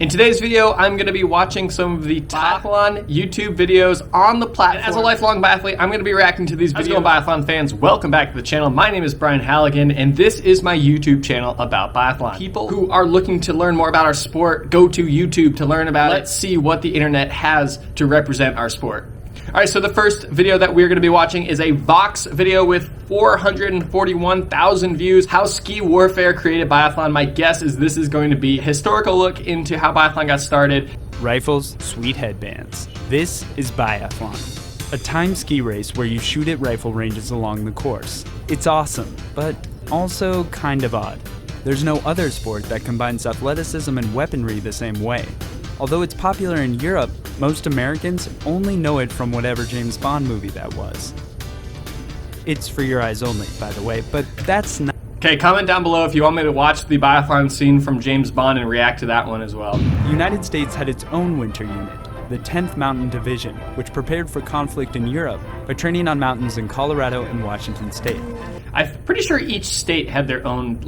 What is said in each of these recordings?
In today's video, I'm going to be watching some of the Biathlon YouTube videos on the platform. As a lifelong biathlete, I'm going to be reacting to these videos. Biathlon fans, welcome back to the channel. My name is Brian Halligan, and this is my YouTube channel about biathlon. People who are looking to learn more about our sport, go to YouTube to learn about it. Let's see what the internet has to represent our sport. All right, so the first video that we're going to be watching is a Vox video with 441,000 views. How ski warfare created biathlon. My guess is this is going to be a historical look into how biathlon got started. Rifles, sweet headbands. This is biathlon, a timed ski race where you shoot at rifle ranges along the course. It's awesome, but also kind of odd. There's no other sport that combines athleticism and weaponry the same way. Although it's popular in Europe, most Americans only know it from whatever James Bond movie that was. It's for your eyes only, by the way, but that's not... Okay, comment down below if you want me to watch the biathlon scene from James Bond and react to that one as well. The United States had its own winter unit, the 10th Mountain Division, which prepared for conflict in Europe by training on mountains in Colorado and Washington State. I'm pretty sure each state had their own,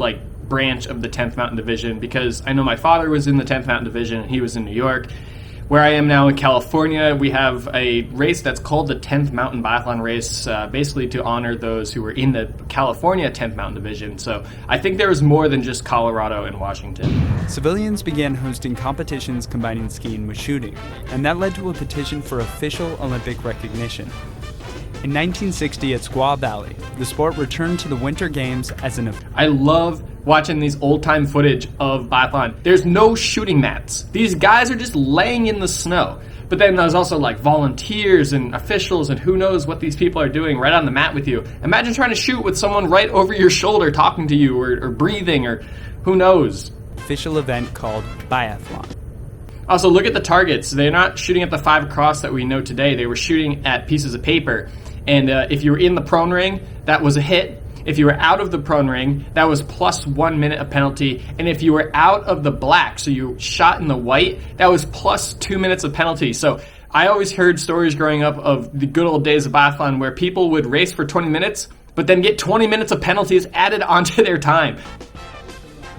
branch of the 10th Mountain Division, because I know my father was in the 10th Mountain Division and he was in New York. Where I am now in California, we have a race that's called the 10th Mountain Biathlon Race, basically to honor those who were in the California 10th Mountain Division. So I think there was more than just Colorado and Washington. Civilians began hosting competitions combining skiing with shooting, and that led to a petition for official Olympic recognition. In 1960 at Squaw Valley, the sport returned to the Winter Games as an... I love watching these old-time footage of biathlon. There's no shooting mats. These guys are just laying in the snow. But then there's also volunteers and officials and who knows what these people are doing right on the mat with you. Imagine trying to shoot with someone right over your shoulder talking to you or breathing or who knows. Official event called Biathlon. Also, look at the targets. They're not shooting at the 5 across that we know today. They were shooting at pieces of paper. And if you were in the prone ring, that was a hit. If you were out of the prone ring, that was plus 1 minute of penalty. And if you were out of the black, so you shot in the white, that was plus 2 minutes of penalty. So I always heard stories growing up of the good old days of biathlon where people would race for 20 minutes, but then get 20 minutes of penalties added onto their time.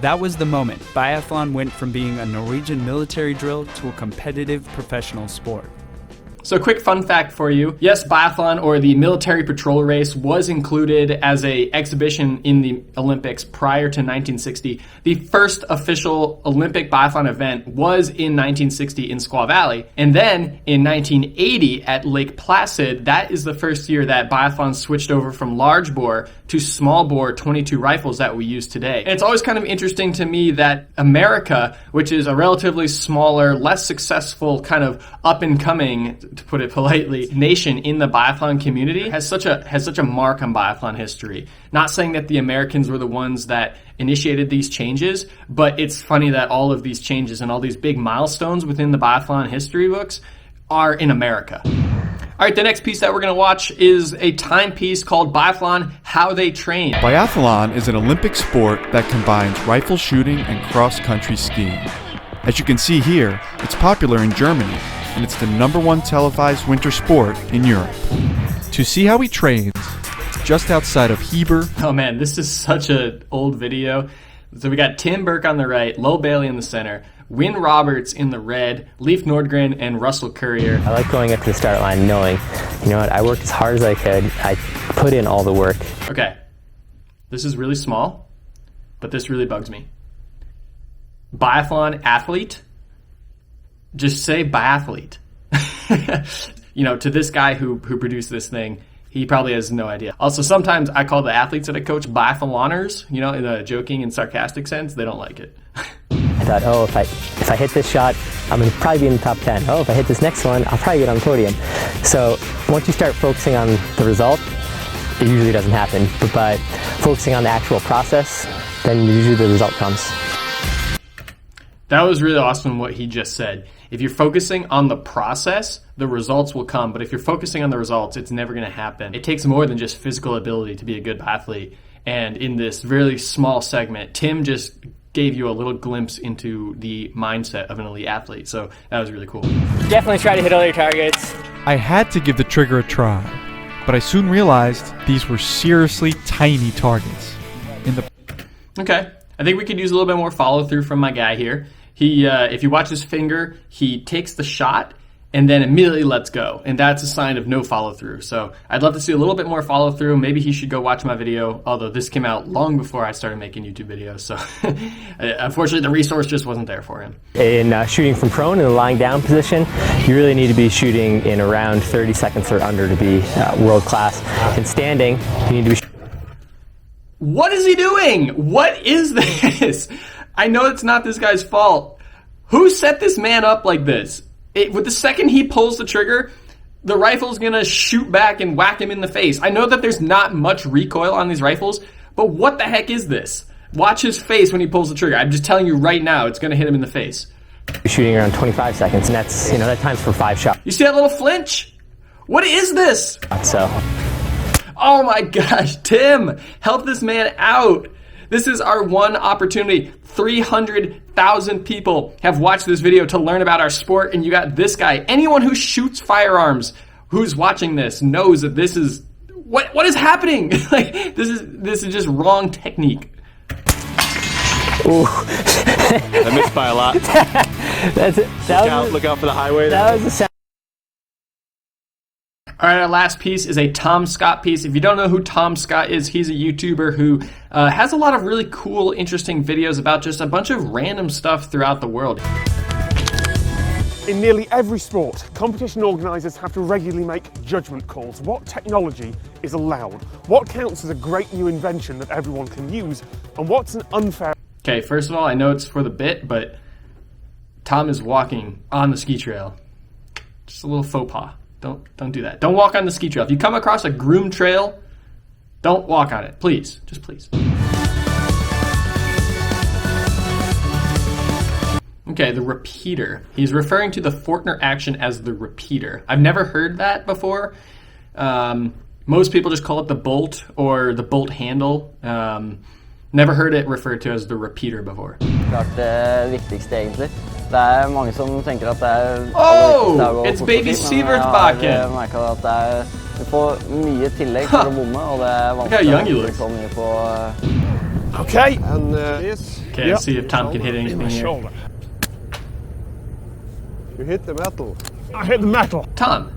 That was the moment biathlon went from being a Norwegian military drill to a competitive professional sport. So quick fun fact for you. Yes, biathlon, or the military patrol race, was included as an exhibition in the Olympics prior to 1960. The first official Olympic biathlon event was in 1960 in Squaw Valley. And then in 1980 at Lake Placid, that is the first year that biathlon switched over from large bore to small bore 22 rifles that we use today. And it's always kind of interesting to me that America, which is a relatively smaller, less successful, kind of up and coming, to put it politely, nation in the biathlon community, has such a mark on biathlon history. Not saying that the Americans were the ones that initiated these changes, but it's funny that all of these changes and all these big milestones within the biathlon history books are in America. All right, the next piece that we're going to watch is a timepiece called Biathlon, How They Train. Biathlon is an Olympic sport that combines rifle shooting and cross-country skiing. As you can see here, it's popular in Germany, and it's the #1 televised winter sport in Europe. To see how he trains, it's just outside of Heber. Oh man, this is such an old video. So we got Tim Burke on the right, Lo Bailey in the center, Wynne Roberts in the red, Leif Nordgren, and Russell Courier. I like going up to the start line knowing, you know what, I worked as hard as I could. I put in all the work. Okay, this is really small, but this really bugs me. Biathlon athlete? Just say biathlete. To this guy who produced this thing, he probably has no idea. Also, sometimes I call the athletes that I coach biathloners, in a joking and sarcastic sense. They don't like it. I thought, if I hit this shot, I'm going to probably be in the top 10. Oh, if I hit this next one, I'll probably get on the podium. So once you start focusing on the result, it usually doesn't happen. But focusing on the actual process, then usually the result comes. That was really awesome what he just said. If you're focusing on the process, the results will come. But if you're focusing on the results, it's never going to happen. It takes more than just physical ability to be a good athlete. And in this really small segment, Tim just gave you a little glimpse into the mindset of an elite athlete. So that was really cool. Definitely try to hit all your targets. I had to give the trigger a try, but I soon realized these were seriously tiny targets. Okay, I think we could use a little bit more follow through from my guy here. If you watch his finger, he takes the shot and then immediately lets go. And that's a sign of no follow through. So I'd love to see a little bit more follow through. Maybe he should go watch my video, although this came out long before I started making YouTube videos. So unfortunately, the resource just wasn't there for him. In shooting from prone in the lying down position, you really need to be shooting in around 30 seconds or under to be world class. In standing, you need to be. What is he doing? What is this? I know it's not this guy's fault. Who set this man up like this? With the second he pulls the trigger, the rifle's gonna shoot back and whack him in the face. I know that there's not much recoil on these rifles, but what the heck is this? Watch his face when he pulls the trigger. I'm just telling you right now, it's gonna hit him in the face. You're shooting around 25 seconds, and that's, that time's for 5 shots. You see that little flinch? What is this? So. Oh my gosh, Tim, help this man out. This is our one opportunity. 300,000 people have watched this video to learn about our sport, and you got this guy. Anyone who shoots firearms who's watching this knows that this is what is happening. Like this is just wrong technique. Ooh. I missed by a lot. Look out for the highway. That was a sound. All right, our last piece is a Tom Scott piece. If you don't know who Tom Scott is, he's a YouTuber who has a lot of really cool, interesting videos about just a bunch of random stuff throughout the world. In nearly every sport, competition organisers have to regularly make judgment calls. What technology is allowed? What counts as a great new invention that everyone can use? And what's an unfair... Okay, first of all, I know it's for the bit, but Tom is walking on the ski trail. Just a little faux pas. Don't do that. Don't walk on the ski trail. If you come across a groomed trail, don't walk on it. Please. Just please. Okay, the repeater. He's referring to the Fortner action as the repeater. I've never heard that before. Most people just call it the bolt or the bolt handle. Never heard it referred to as the repeater before. Klart det viktigste egentlig. Det mange som tenker at det Oh, it's baby Sievertbakken. Jeg merker at du får mye tillegg for å bomme, og det vanskelig så mye på... Okay, and this... Okay, let's see if Tom can hit anything here. Shoulder. You hit the metal. I hit the metal. Tom,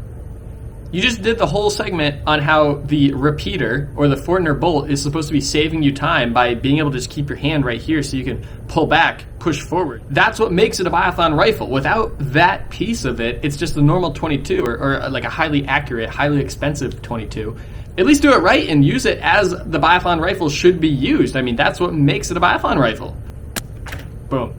you just did the whole segment on how the repeater or the Fortner bolt is supposed to be saving you time by being able to just keep your hand right here so you can pull back, push forward. That's what makes it a biathlon rifle. Without that piece of it, it's just a normal 22 or like a highly accurate, highly expensive 22. At least do it right and use it as the biathlon rifle should be used. I mean, that's what makes it a biathlon rifle. Boom.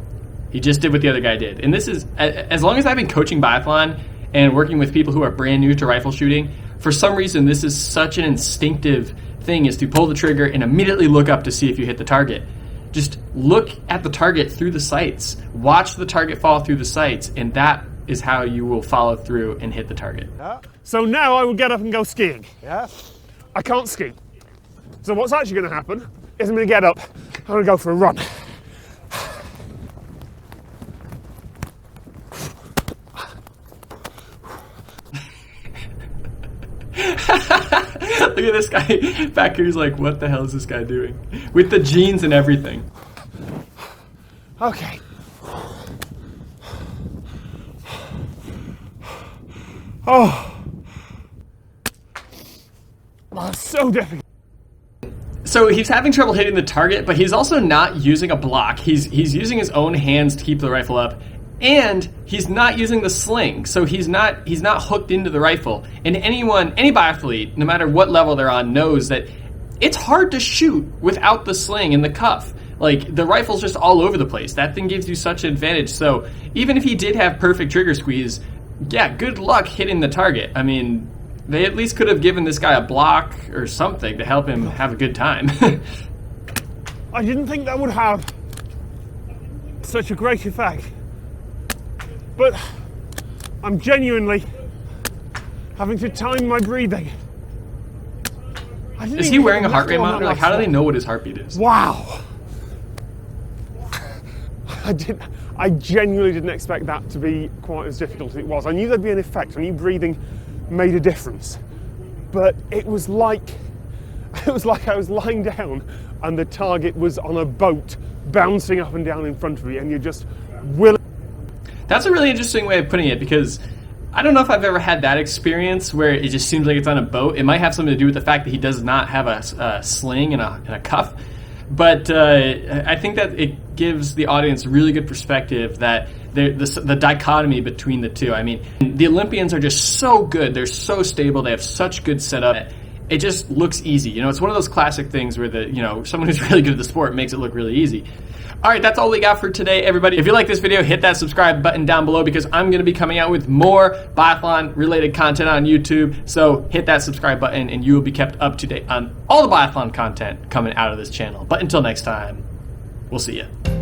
He just did what the other guy did. And this is, as long as I've been coaching biathlon and working with people who are brand new to rifle shooting, for some reason this is such an instinctive thing, is to pull the trigger and immediately look up to see if you hit the target. Just look at the target through the sights. Watch the target fall through the sights, and that is how you will follow through and hit the target. Yeah. So now I will get up and go skiing. Yeah. I can't ski. So what's actually going to happen is I'm going to get up, I'm going to go for a run. Look at this guy back here. He's like, what the hell is this guy doing? With the jeans and everything. Okay. Oh, it's so difficult. So he's having trouble hitting the target, but he's also not using a block. He's using his own hands to keep the rifle up. And he's not using the sling, so he's not hooked into the rifle. And any biathlete, no matter what level they're on, knows that it's hard to shoot without the sling and the cuff. Like, the rifle's just all over the place. That thing gives you such an advantage. So even if he did have perfect trigger squeeze, yeah, good luck hitting the target. I mean, they at least could have given this guy a block or something to help him have a good time. I didn't think that would have such a great effect. But I'm genuinely having to time my breathing. Is he wearing a heart rate monitor? Like, how do they know what his heartbeat is? Wow. I genuinely didn't expect that to be quite as difficult as it was. I knew there'd be an effect. I knew breathing made a difference. But it was like I was lying down and the target was on a boat bouncing up and down in front of me, and you're just will... That's a really interesting way of putting it, because I don't know if I've ever had that experience where it just seems like it's on a boat. It might have something to do with the fact that he does not have a sling and a cuff. But I think that it gives the audience really good perspective that the dichotomy between the two. I mean, the Olympians are just so good. They're so stable. They have such good setup. It just looks easy. You know, it's one of those classic things where someone who's really good at the sport makes it look really easy. All right, that's all we got for today, everybody. If you like this video, hit that subscribe button down below, because I'm going to be coming out with more biathlon-related content on YouTube. So hit that subscribe button, and you will be kept up to date on all the biathlon content coming out of this channel. But until next time, we'll see you.